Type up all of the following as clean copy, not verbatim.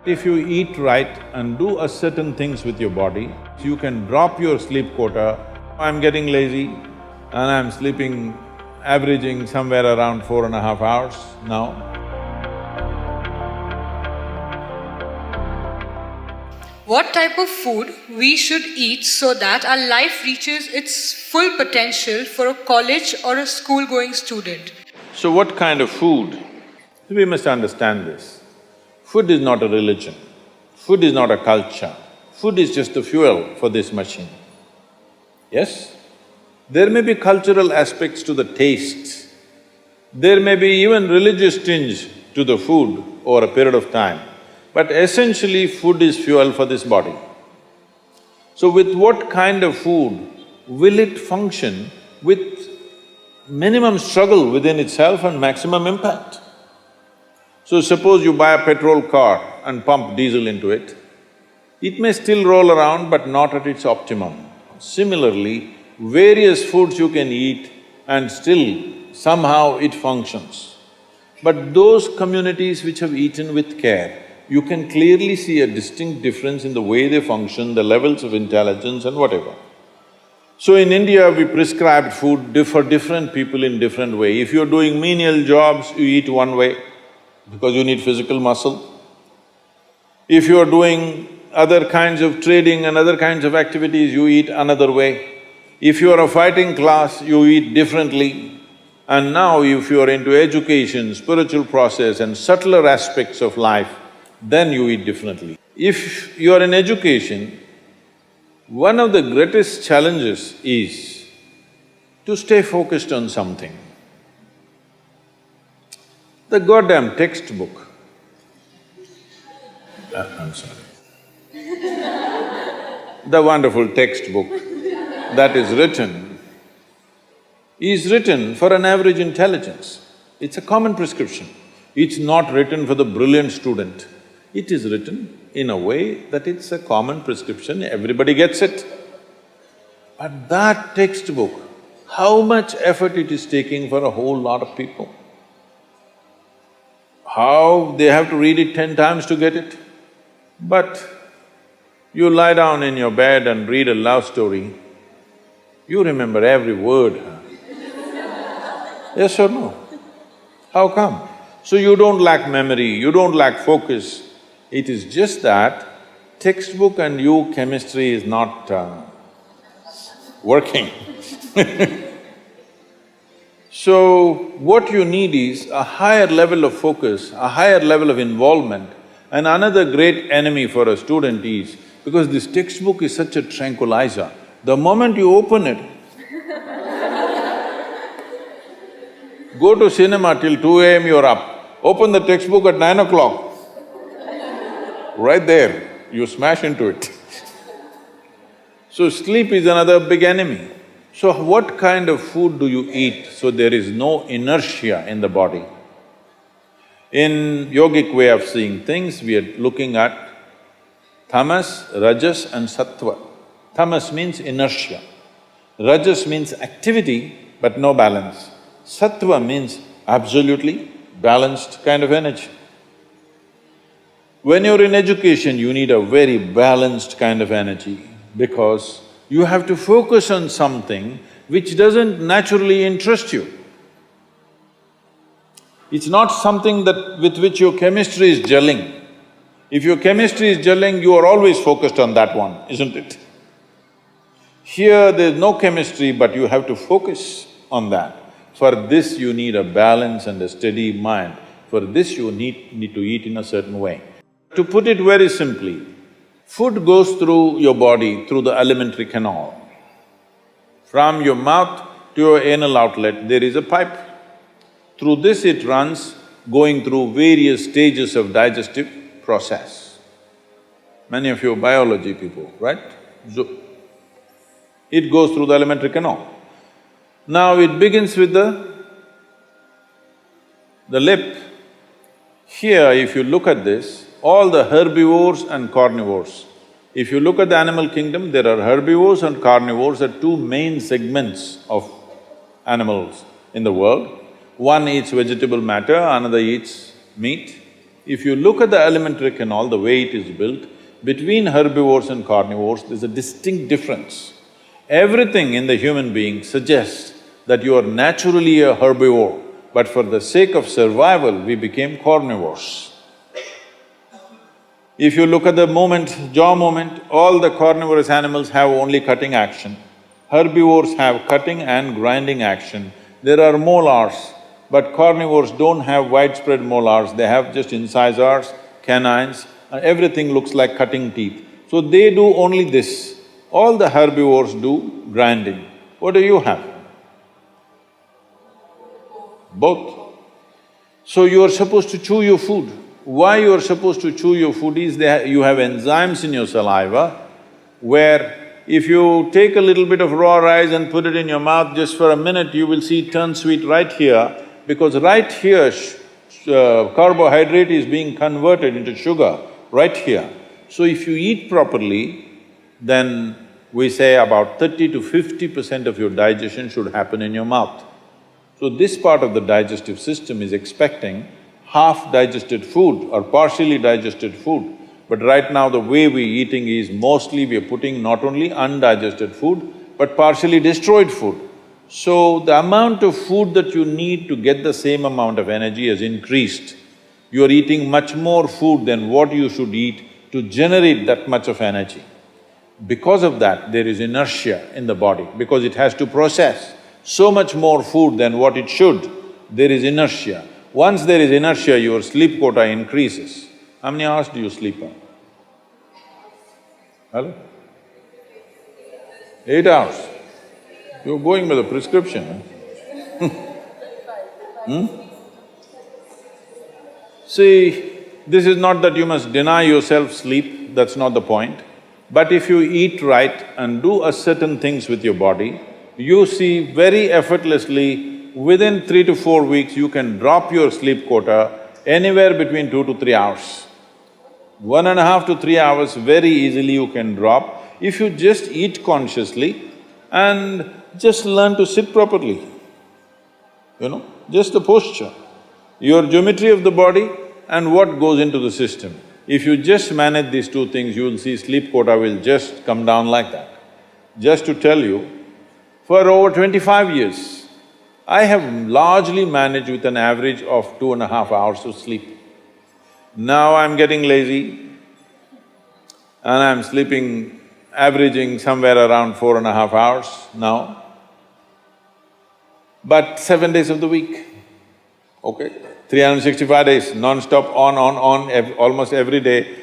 If you eat right and do a certain things with your body, you can drop your sleep quota. I'm getting lazy and I'm sleeping, averaging somewhere around 4.5 hours now. What type of food we should eat so that our life reaches its full potential for a college or a school-going student? So what kind of food? We must understand this. Food is not a religion, food is not a culture, food is just the fuel for this machine. Yes? There may be cultural aspects to the tastes, there may be even religious tinge to the food over a period of time, but essentially food is fuel for this body. So with what kind of food will it function with minimum struggle within itself and maximum impact? So suppose you buy a petrol car and pump diesel into it, it may still roll around but not at its optimum. Similarly, various foods you can eat and still somehow it functions. But those communities which have eaten with care, you can clearly see a distinct difference in the way they function, the levels of intelligence and whatever. So in India, we prescribed food for different people in different way. If you're doing menial jobs, you eat one way because you need physical muscle. If you're doing other kinds of trading and other kinds of activities, you eat another way. If you are a fighting class, you eat differently. And now if you are into education, spiritual process and subtler aspects of life, then you eat differently. If you are in education, one of the greatest challenges is to stay focused on something. The goddamn textbook, I'm sorry. The wonderful textbook that is written for an average intelligence. It's a common prescription. It's not written for the brilliant student. It is written in a way that it's a common prescription, everybody gets it. But that textbook, how much effort it is taking for a whole lot of people? How they have to read it 10 times to get it? But you lie down in your bed and read a love story, you remember every word, huh? Yes or no? How come? So you don't lack memory, you don't lack focus. It is just that textbook and you, chemistry is not working. So, what you need is a higher level of focus, a higher level of involvement. And another great enemy for a student is, because this textbook is such a tranquilizer, the moment you open it, go to cinema till 2 AM you're up, open the textbook at 9 o'clock, right there, you smash into it. So sleep is another big enemy. So what kind of food do you eat so there is no inertia in the body? In yogic way of seeing things, we are looking at tamas, rajas and sattva. Tamas means inertia, rajas means activity but no balance, sattva means absolutely balanced kind of energy. When you're in education, you need a very balanced kind of energy because you have to focus on something which doesn't naturally interest you. It's not something with which your chemistry is gelling. If your chemistry is gelling, you are always focused on that one, isn't it? Here there's no chemistry, but you have to focus on that. For this you need a balance and a steady mind. For this you need to eat in a certain way. To put it very simply, food goes through your body through the alimentary canal. From your mouth to your anal outlet, there is a pipe. Through this it runs, going through various stages of digestive process. Many of you are biology people, right? So, it goes through the alimentary canal. Now it begins with the lip. Here, if you look at this, all the herbivores and carnivores. If you look at the animal kingdom, there are herbivores and carnivores are two main segments of animals in the world. One eats vegetable matter, another eats meat. If you look at the alimentary canal, the way it is built, between herbivores and carnivores, there's a distinct difference. Everything in the human being suggests that you are naturally a herbivore, but for the sake of survival, we became carnivores. If you look at the jaw movement, all the carnivorous animals have only cutting action. Herbivores have cutting and grinding action. There are molars, but carnivores don't have widespread molars, they have just incisors, canines, and everything looks like cutting teeth. So they do only this. All the herbivores do grinding. What do you have? Both. So you are supposed to chew your food. Why you are supposed to chew your food is you have enzymes in your saliva where if you take a little bit of raw rice and put it in your mouth just for a minute, you will see it turn sweet right here, because right here carbohydrate is being converted into sugar, right here. So if you eat properly, then we say about 30 to 50% of your digestion should happen in your mouth. So this part of the digestive system is expecting half digested food or partially digested food. But right now the way we're eating is mostly we're putting not only undigested food, but partially destroyed food. So the amount of food that you need to get the same amount of energy has increased. You're eating much more food than what you should eat to generate that much of energy. Because of that, there is inertia in the body, because it has to process so much more food than what it should, there is inertia. Once there is inertia, your sleep quota increases. How many hours do you sleep on? Hello? 8 hours. You're going by the prescription, huh? See, this is not that you must deny yourself sleep, that's not the point. But if you eat right and do a certain things with your body, you see very effortlessly, within 3 to 4 weeks, you can drop your sleep quota anywhere between 2 to 3 hours. 1.5 to 3 hours very easily you can drop if you just eat consciously and just learn to sit properly, just the posture, your geometry of the body and what goes into the system. If you just manage these two things, you will see sleep quota will just come down like that. Just to tell you, for over 25 years, I have largely managed with an average of 2.5 hours of sleep. Now I'm getting lazy and I'm sleeping, averaging somewhere around 4.5 hours now, but 7 days of the week, okay? 365 days, non-stop, on, almost every day.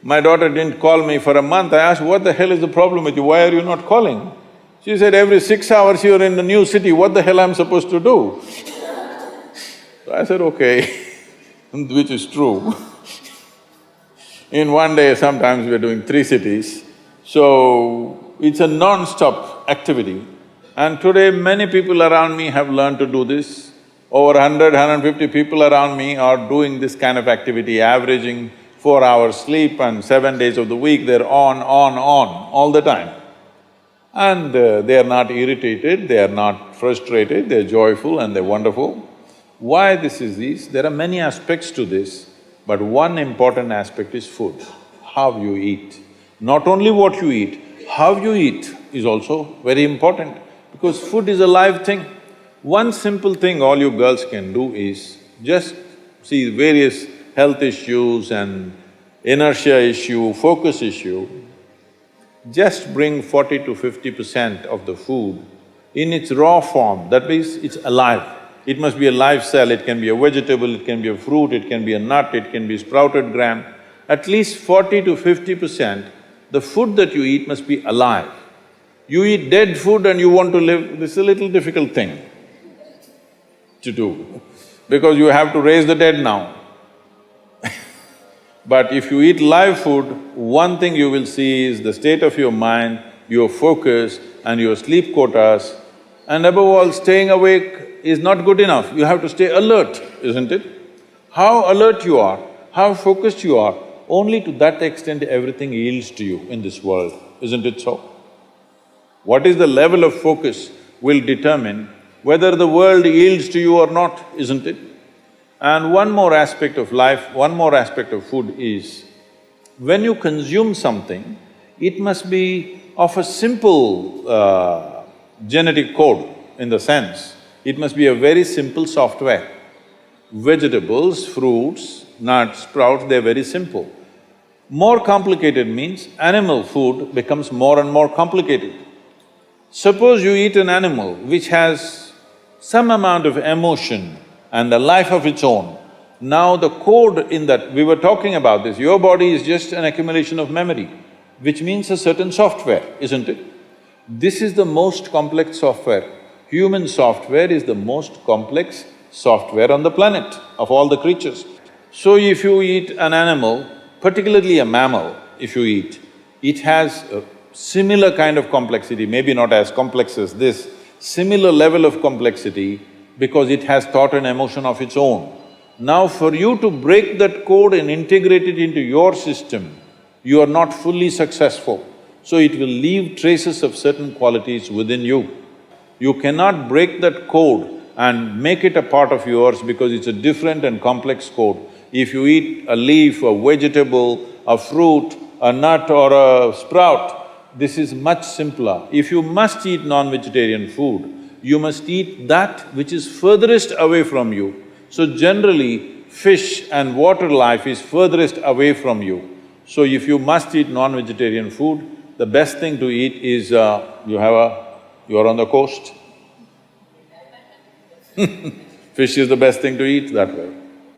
My daughter didn't call me for a month. I asked, what the hell is the problem with you, why are you not calling? She said, every 6 hours you're in a new city, what the hell I'm supposed to do? So I said, okay, which is true. In one day, sometimes we're doing 3 cities, so it's a non-stop activity. And today, many people around me have learned to do this. Over 100, 150 people around me are doing this kind of activity, averaging 4 hours sleep and 7 days of the week, they're on, all the time. And they are not irritated, they are not frustrated, they're joyful and they're wonderful. Why this is this? There are many aspects to this, but one important aspect is food, how you eat. Not only what you eat, how you eat is also very important, because food is a live thing. One simple thing all you girls can do is just see various health issues and inertia issue, focus issue, just bring 40 to 50% of the food in its raw form, that means it's alive. It must be a live cell, it can be a vegetable, it can be a fruit, it can be a nut, it can be sprouted gram. At least 40 to 50%, the food that you eat must be alive. You eat dead food and you want to live, this is a little difficult thing to do, because you have to raise the dead now. But if you eat live food, one thing you will see is the state of your mind, your focus and your sleep quotas, and above all, staying awake is not good enough, you have to stay alert, isn't it? How alert you are, how focused you are, only to that extent everything yields to you in this world, isn't it so? What is the level of focus will determine whether the world yields to you or not, isn't it? And one more aspect of life, one more aspect of food is, when you consume something, it must be of a simple genetic code, in the sense, it must be a very simple software. Vegetables, fruits, nuts, sprouts, they're very simple. More complicated means animal food becomes more and more complicated. Suppose you eat an animal which has some amount of emotion and a life of its own. Now the code in that… we were talking about this, your body is just an accumulation of memory, which means a certain software, isn't it? This is the most complex software. Human software is the most complex software on the planet of all the creatures. So if you eat an animal, particularly a mammal, if you eat, it has a similar kind of complexity, maybe not as complex as this, similar level of complexity because it has thought and emotion of its own. Now for you to break that code and integrate it into your system, you are not fully successful. So it will leave traces of certain qualities within you. You cannot break that code and make it a part of yours because it's a different and complex code. If you eat a leaf, a vegetable, a fruit, a nut or a sprout, this is much simpler. If you must eat non-vegetarian food, you must eat that which is furthest away from you. So generally, fish and water life is furthest away from you. So if you must eat non-vegetarian food, the best thing to eat is, you're on the coast. Fish is the best thing to eat that way.